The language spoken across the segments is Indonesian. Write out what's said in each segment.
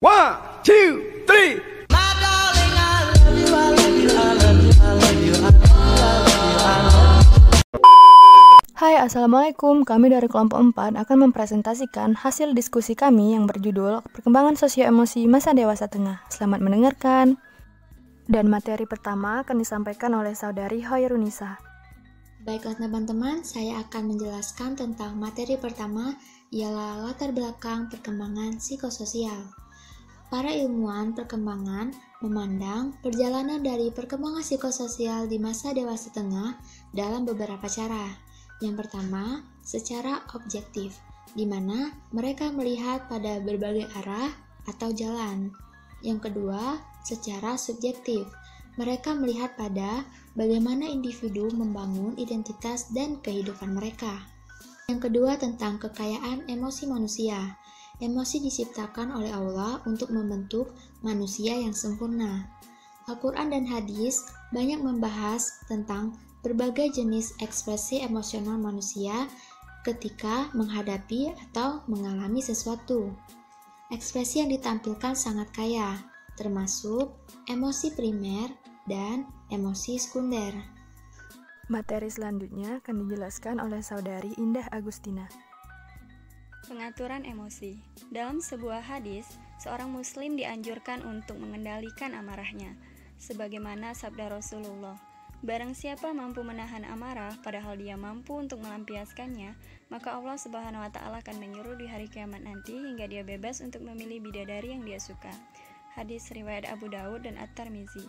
One, two, three. Hai, Assalamualaikum. Kami dari kelompok 4 akan mempresentasikan hasil diskusi kami yang berjudul Perkembangan Sosio-Emosi Masa Dewasa Tengah. Selamat mendengarkan. Dan materi pertama akan disampaikan oleh Saudari Hoyrunisa. Baiklah teman-teman, saya akan menjelaskan tentang materi pertama, ialah latar belakang perkembangan psikososial. Para ilmuwan perkembangan memandang perjalanan dari perkembangan psikososial di masa dewasa tengah dalam beberapa cara. Yang pertama, secara objektif, di mana mereka melihat pada berbagai arah atau jalan. Yang kedua, secara subjektif, mereka melihat pada bagaimana individu membangun identitas dan kehidupan mereka. Yang kedua, tentang kekayaan emosi manusia. Emosi diciptakan oleh Allah untuk membentuk manusia yang sempurna. Al-Quran dan hadis banyak membahas tentang berbagai jenis ekspresi emosional manusia ketika menghadapi atau mengalami sesuatu. Ekspresi yang ditampilkan sangat kaya, termasuk emosi primer dan emosi sekunder. Materi selanjutnya akan dijelaskan oleh Saudari Indah Agustina. Pengaturan emosi. Dalam sebuah hadis, seorang muslim dianjurkan untuk mengendalikan amarahnya. Sebagaimana sabda Rasulullah, barang siapa mampu menahan amarah padahal dia mampu untuk melampiaskannya, maka Allah Subhanahu wa taala akan menyuruh di hari kiamat nanti hingga dia bebas untuk memilih bidadari yang dia suka. Hadis riwayat Abu Daud dan At-Tirmizi.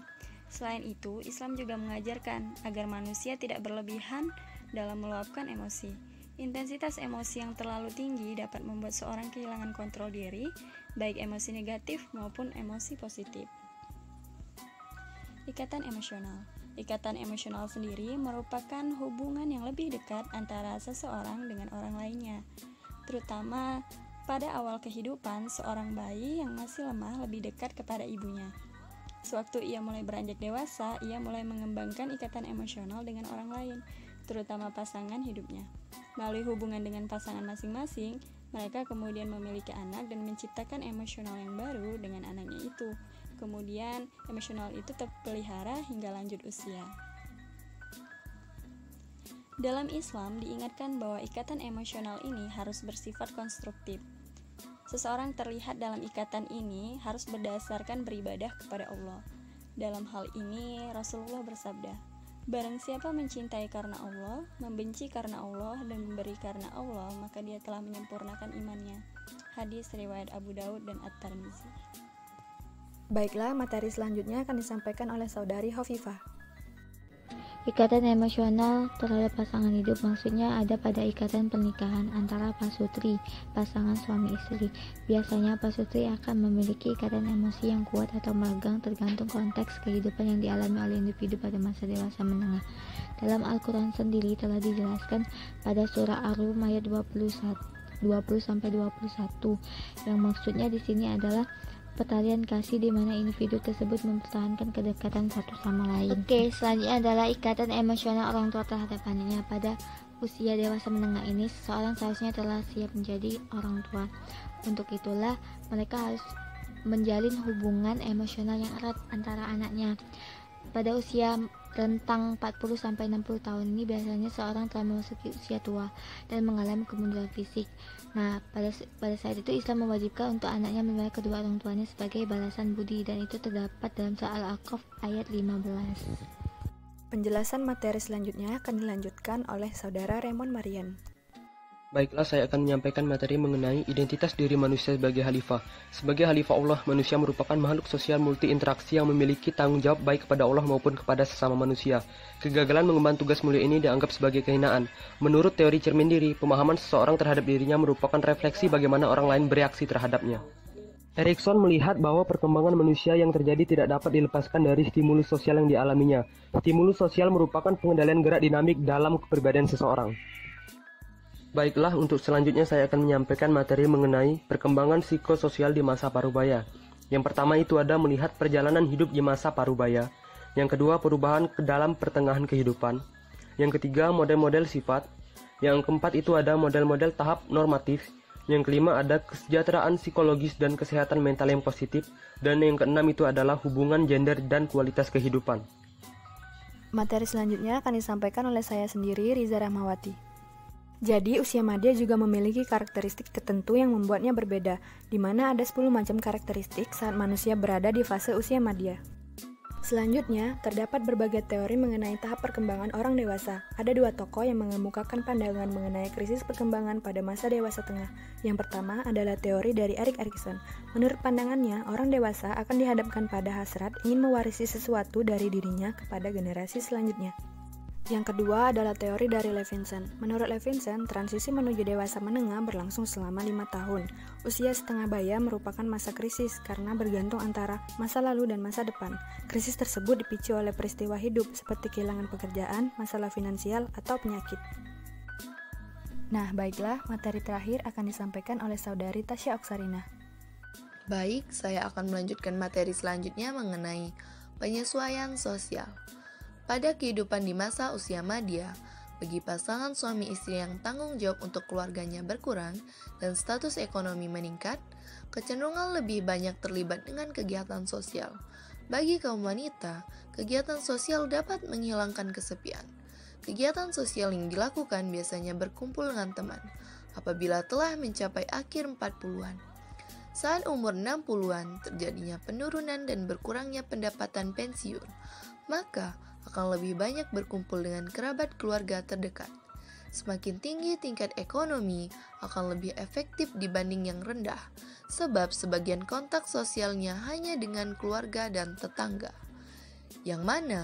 Selain itu, Islam juga mengajarkan agar manusia tidak berlebihan dalam meluapkan emosi. Intensitas emosi yang terlalu tinggi dapat membuat seorang kehilangan kontrol diri, baik emosi negatif maupun emosi positif. Ikatan emosional. Ikatan emosional sendiri merupakan hubungan yang lebih dekat antara seseorang dengan orang lainnya, terutama pada awal kehidupan seorang bayi yang masih lemah lebih dekat kepada ibunya. Sewaktu ia mulai beranjak dewasa, ia mulai mengembangkan ikatan emosional dengan orang lain, terutama pasangan hidupnya. Melalui hubungan dengan pasangan masing-masing, mereka kemudian memiliki anak dan menciptakan emosional yang baru dengan anaknya itu. Kemudian, emosional itu terpelihara hingga lanjut usia. Dalam Islam diingatkan bahwa ikatan emosional ini harus bersifat konstruktif. Seseorang terlihat dalam ikatan ini harus berdasarkan beribadah kepada Allah. Dalam hal ini, Rasulullah bersabda, barang siapa mencintai karena Allah, membenci karena Allah, dan memberi karena Allah, maka dia telah menyempurnakan imannya. Hadis riwayat Abu Daud dan At-Tirmizi. Baiklah, materi selanjutnya akan disampaikan oleh Saudari Hovifah. Ikatan emosional terhadap pasangan hidup maksudnya ada pada ikatan pernikahan antara pasutri, pasangan suami istri. Biasanya pasutri akan memiliki ikatan emosi yang kuat atau meregang tergantung konteks kehidupan yang dialami oleh individu pada masa dewasa menengah. Dalam Al-Quran sendiri telah dijelaskan pada surah Ar-Rum ayat 20-21 yang maksudnya di sini adalah pertalian kasih di mana individu tersebut mempertahankan kedekatan satu sama lain. Oke, selanjutnya adalah ikatan emosional orang tua terhadap anaknya. Pada usia dewasa menengah ini, seseorang seharusnya telah siap menjadi orang tua. Untuk itulah, mereka harus menjalin hubungan emosional yang erat antara anaknya. Pada usia rentang 40-60 tahun ini biasanya seorang telah memasuki usia tua dan mengalami kemunduran fisik. Nah, pada saat itu Islam mewajibkan untuk anaknya memelihara kedua orang tuanya sebagai balasan budi, dan itu terdapat dalam surah Al-A'qaf ayat 15. Penjelasan materi selanjutnya akan dilanjutkan oleh Saudara Raymond Marian. Baiklah, saya akan menyampaikan materi mengenai identitas diri manusia sebagai khalifah. Sebagai khalifah Allah, manusia merupakan makhluk sosial multi-interaksi yang memiliki tanggung jawab baik kepada Allah maupun kepada sesama manusia. Kegagalan mengemban tugas mulia ini dianggap sebagai kehinaan. Menurut teori cermin diri, pemahaman seseorang terhadap dirinya merupakan refleksi bagaimana orang lain bereaksi terhadapnya. Erikson melihat bahwa perkembangan manusia yang terjadi tidak dapat dilepaskan dari stimulus sosial yang dialaminya. Stimulus sosial merupakan pengendalian gerak dinamik dalam kepribadian seseorang. Baiklah, untuk selanjutnya saya akan menyampaikan materi mengenai perkembangan psikososial di masa parubaya. Yang pertama itu ada melihat perjalanan hidup di masa parubaya. Yang kedua, perubahan ke dalam pertengahan kehidupan. Yang ketiga, model-model sifat. Yang keempat itu ada model-model tahap normatif. Yang kelima ada kesejahteraan psikologis dan kesehatan mental yang positif. Dan yang keenam itu adalah hubungan gender dan kualitas kehidupan. Materi selanjutnya akan disampaikan oleh saya sendiri, Riza Rahmawati. Jadi, usia madya juga memiliki karakteristik tertentu yang membuatnya berbeda, di mana ada 10 macam karakteristik saat manusia berada di fase usia madya. Selanjutnya, terdapat berbagai teori mengenai tahap perkembangan orang dewasa. Ada 2 tokoh yang mengemukakan pandangan mengenai krisis perkembangan pada masa dewasa tengah. Yang pertama adalah teori dari Erik Erikson. Menurut pandangannya, orang dewasa akan dihadapkan pada hasrat ingin mewarisi sesuatu dari dirinya kepada generasi selanjutnya. Yang kedua adalah teori dari Levinson. Menurut Levinson, transisi menuju dewasa menengah berlangsung selama 5 tahun. Usia setengah baya merupakan masa krisis karena bergantung antara masa lalu dan masa depan. Krisis tersebut dipicu oleh peristiwa hidup seperti kehilangan pekerjaan, masalah finansial, atau penyakit. Nah, baiklah, materi terakhir akan disampaikan oleh saudari Tasya Oksarina. Baik, saya akan melanjutkan materi selanjutnya mengenai penyesuaian sosial. Pada kehidupan di masa usia madya, bagi pasangan suami istri yang tanggung jawab untuk keluarganya berkurang dan status ekonomi meningkat, kecenderungan lebih banyak terlibat dengan kegiatan sosial. Bagi kaum wanita, kegiatan sosial dapat menghilangkan kesepian. Kegiatan sosial yang dilakukan biasanya berkumpul dengan teman, apabila telah mencapai akhir 40-an. Saat umur 60-an, terjadinya penurunan dan berkurangnya pendapatan pensiun, maka akan lebih banyak berkumpul dengan kerabat keluarga terdekat. Semakin tinggi tingkat ekonomi, akan lebih efektif dibanding yang rendah, sebab sebagian kontak sosialnya hanya dengan keluarga dan tetangga. Yang mana,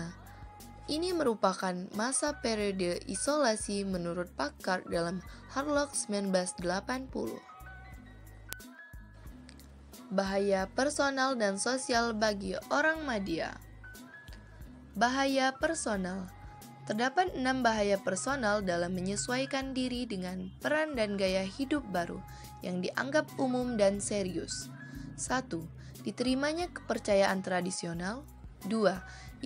ini merupakan masa periode isolasi menurut pakar dalam Harlock 1980. Bahaya personal dan sosial bagi orang madya. Bahaya personal. Terdapat 6 bahaya personal dalam menyesuaikan diri dengan peran dan gaya hidup baru yang dianggap umum dan serius. 1. Diterimanya kepercayaan tradisional. 2.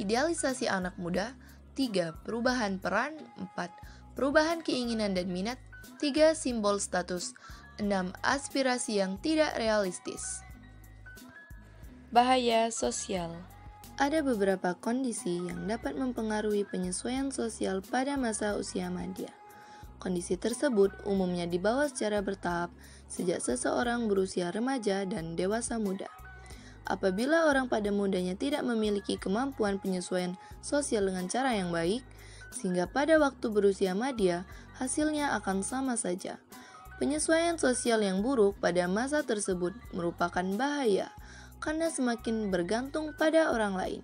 Idealisasi anak muda. 3. Perubahan peran. 4. Perubahan keinginan dan minat. 3. Simbol status. 6. Aspirasi yang tidak realistis. Bahaya sosial. Ada beberapa kondisi yang dapat mempengaruhi penyesuaian sosial pada masa usia madya. Kondisi tersebut umumnya dibawa secara bertahap sejak seseorang berusia remaja dan dewasa muda. Apabila orang pada mudanya tidak memiliki kemampuan penyesuaian sosial dengan cara yang baik, sehingga pada waktu berusia madya hasilnya akan sama saja. Penyesuaian sosial yang buruk pada masa tersebut merupakan bahaya, karena semakin bergantung pada orang lain.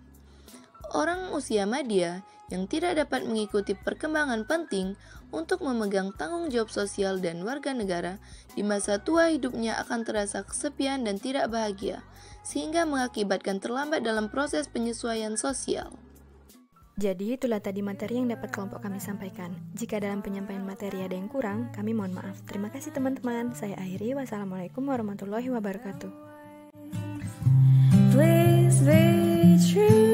Orang usia madya yang tidak dapat mengikuti perkembangan penting untuk memegang tanggung jawab sosial dan warga negara di masa tua hidupnya akan terasa kesepian dan tidak bahagia, sehingga mengakibatkan terlambat dalam proses penyesuaian sosial. Jadi itulah tadi materi yang dapat kelompok kami sampaikan. Jika dalam penyampaian materi ada yang kurang, kami mohon maaf. Terima kasih teman-teman. Saya akhiri. Wassalamualaikum warahmatullahi wabarakatuh. Please be true.